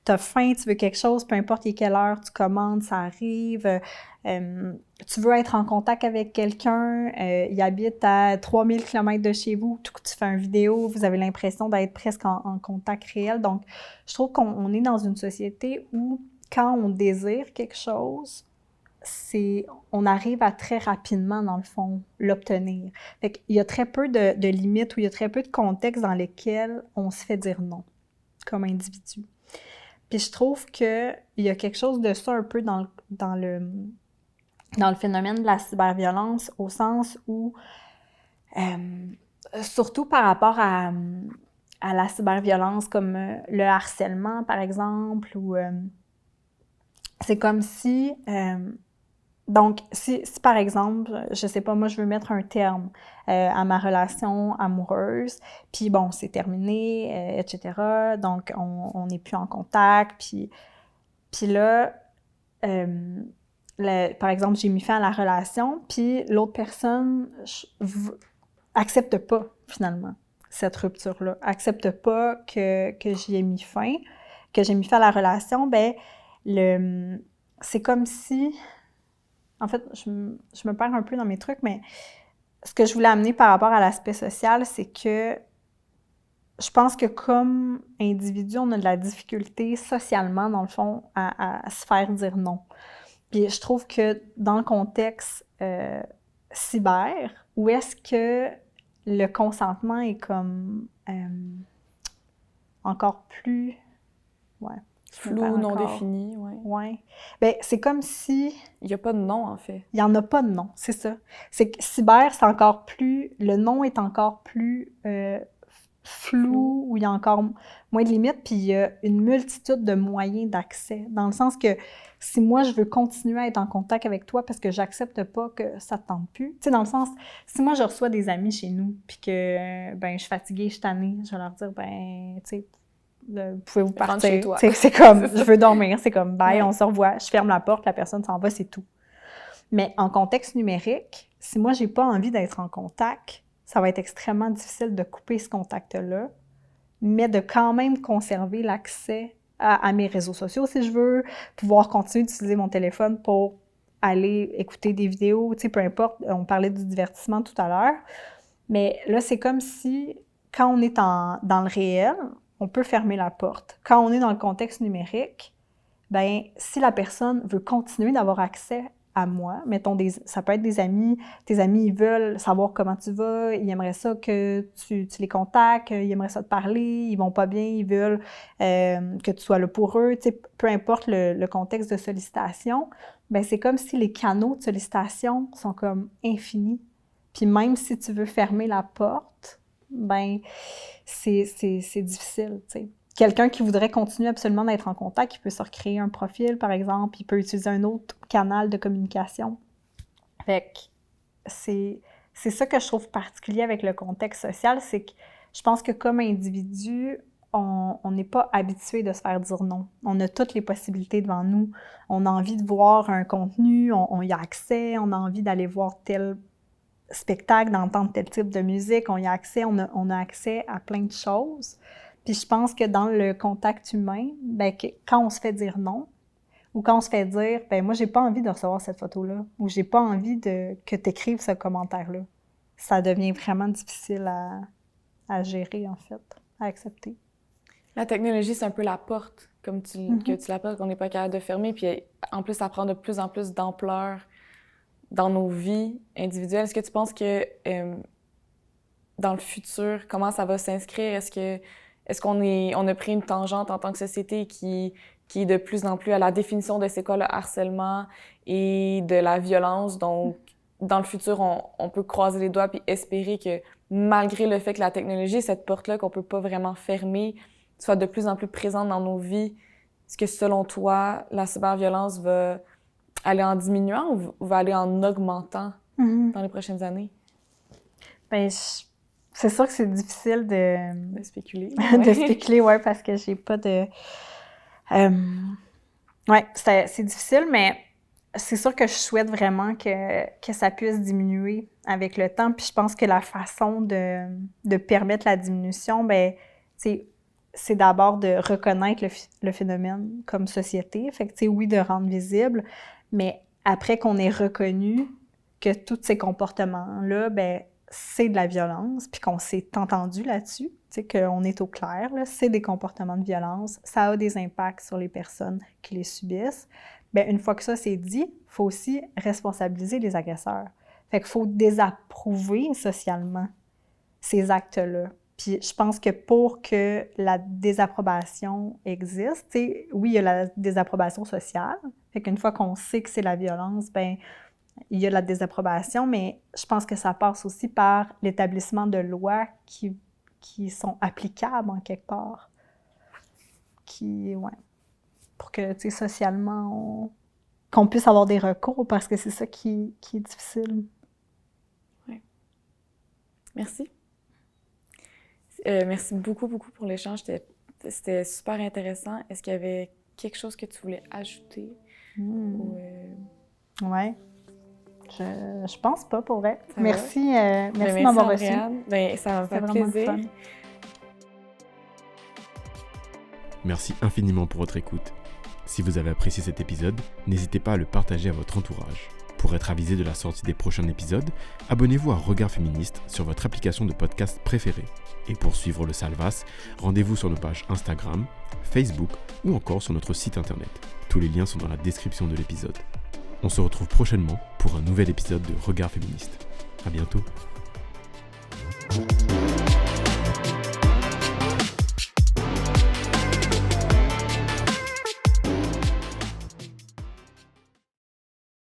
Tu as faim, tu veux quelque chose, peu importe quelle heure tu commandes, ça arrive. Tu veux être en contact avec quelqu'un, il habite à 3000 km de chez vous, tu fais une vidéo, vous avez l'impression d'être presque en contact réel. Donc, je trouve qu'on est dans une société où, quand on désire quelque chose, on arrive à très rapidement, dans le fond, l'obtenir. Fait qu'il y a très peu de limites ou il y a très peu de contextes dans lesquels on se fait dire non, comme individu. Puis je trouve qu'il y a quelque chose de ça un peu dans le phénomène de la cyberviolence, au sens où, surtout par rapport à la cyberviolence, comme le harcèlement, par exemple, ou c'est comme si... Donc, si par exemple, je sais pas, moi, je veux mettre un terme à ma relation amoureuse, puis bon, c'est terminé, etc. Donc, on n'est plus en contact, puis là, par exemple, j'ai mis fin à la relation, puis l'autre personne accepte pas, finalement, cette rupture-là, accepte pas que j'y ai mis fin, que j'ai mis fin à la relation, ben c'est comme si... En fait, je me perds un peu dans mes trucs, mais ce que je voulais amener par rapport à l'aspect social, c'est que je pense que comme individu, on a de la difficulté socialement, dans le fond, à se faire dire non. Puis je trouve que dans le contexte cyber, où est-ce que le consentement est comme encore plus... Ouais. Flou, non défini, oui. Ouais. Bien, c'est comme si... Il n'y a pas de nom, en fait. Il n'y en a pas de nom, c'est ça. C'est que cyber, c'est encore plus... Le nom est encore plus flou, où il y a encore moins de limites, puis il y a une multitude de moyens d'accès. Dans le sens que si moi, je veux continuer à être en contact avec toi parce que j'accepte pas que ça te tente plus, tu sais, dans le sens, si moi, je reçois des amis chez nous, puis que, ben, je suis fatiguée, je suis tannée, je vais leur dire, ben, tu sais, pouvez-vous partir. Chez toi. C'est comme, je veux dormir, c'est comme, bye, on se revoit, je ferme la porte, la personne s'en va, c'est tout. Mais en contexte numérique, si moi, j'ai pas envie d'être en contact, ça va être extrêmement difficile de couper ce contact-là, mais de quand même conserver l'accès à mes réseaux sociaux, si je veux, pouvoir continuer d'utiliser mon téléphone pour aller écouter des vidéos, tu sais, peu importe, on parlait du divertissement tout à l'heure, mais là, c'est comme si, quand on est dans le réel, on peut fermer la porte. Quand on est dans le contexte numérique, bien, si la personne veut continuer d'avoir accès à moi, mettons, ça peut être des amis, tes amis, ils veulent savoir comment tu vas, ils aimeraient ça que tu les contactes, ils aimeraient ça te parler, ils vont pas bien, ils veulent que tu sois là pour eux, tu sais, peu importe le contexte de sollicitation, bien, c'est comme si les canaux de sollicitation sont comme infinis. Puis même si tu veux fermer la porte, ben c'est difficile, tu sais. Quelqu'un qui voudrait continuer absolument d'être en contact, il peut se recréer un profil, par exemple, il peut utiliser un autre canal de communication. Fait que c'est ça que je trouve particulier avec le contexte social, c'est que je pense que comme individu, on n'est pas habitué de se faire dire non. On a toutes les possibilités devant nous. On a envie de voir un contenu, on y a accès, on a envie d'aller voir tel spectacle, d'entendre tel type de musique, on y a accès, on a accès à plein de choses. Puis je pense que dans le contact humain, bien, quand on se fait dire non, ou quand on se fait dire « ben moi, j'ai pas envie de recevoir cette photo-là » ou « j'ai pas envie que tu écrives ce commentaire-là », ça devient vraiment difficile à gérer, en fait, à accepter. La technologie, c'est un peu la porte, comme que tu l'appelles, qu'on n'est pas capable de fermer. Puis en plus, ça prend de plus en plus d'ampleur dans nos vies individuelles. Est-ce que tu penses que dans le futur, comment ça va s'inscrire? Est-ce qu'on a pris une tangente en tant que société qui est de plus en plus à la définition de c'est quoi le harcèlement et de la violence? Donc, dans le futur, on peut croiser les doigts puis espérer que malgré le fait que la technologie, cette porte-là qu'on peut pas vraiment fermer, soit de plus en plus présente dans nos vies. Est-ce que selon toi, la cyberviolence va aller en diminuant ou va aller en augmentant dans les prochaines années? Bien, c'est sûr que c'est difficile de spéculer. de spéculer, oui, parce que j'ai pas de... Oui, c'est difficile, mais c'est sûr que je souhaite vraiment que ça puisse diminuer avec le temps. Puis je pense que la façon de permettre la diminution, ben, c'est d'abord de reconnaître le phénomène comme société. Fait que, oui, de rendre visible, mais après qu'on ait reconnu que tous ces comportements-là, ben, c'est de la violence, puis qu'on s'est entendu là-dessus, qu'on est au clair, là, c'est des comportements de violence, ça a des impacts sur les personnes qui les subissent. Bien, une fois que ça c'est dit, il faut aussi responsabiliser les agresseurs. Fait qu'il faut désapprouver socialement ces actes-là. Puis je pense que pour que la désapprobation existe, oui, il y a la désapprobation sociale. Fait qu'une fois qu'on sait que c'est la violence, bien, il y a la désapprobation, mais je pense que ça passe aussi par l'établissement de lois qui sont applicables en quelque part. Pour que, socialement, qu'on puisse avoir des recours, parce que c'est ça qui est difficile. Oui. Merci. Merci beaucoup, beaucoup pour l'échange. C'était super intéressant. Est-ce qu'il y avait quelque chose que tu voulais ajouter? Oui. Je pense pas, pour vrai. Merci de m'avoir reçu. Ça m'a fait plaisir. Merci infiniment pour votre écoute. Si vous avez apprécié cet épisode, n'hésitez pas à le partager à votre entourage. Pour être avisé de la sortie des prochains épisodes, abonnez-vous à Regard Féministe sur votre application de podcast préférée. Et pour suivre le Salvas, rendez-vous sur nos pages Instagram, Facebook ou encore sur notre site internet. Tous les liens sont dans la description de l'épisode. On se retrouve prochainement pour un nouvel épisode de Regard Féministe. À bientôt.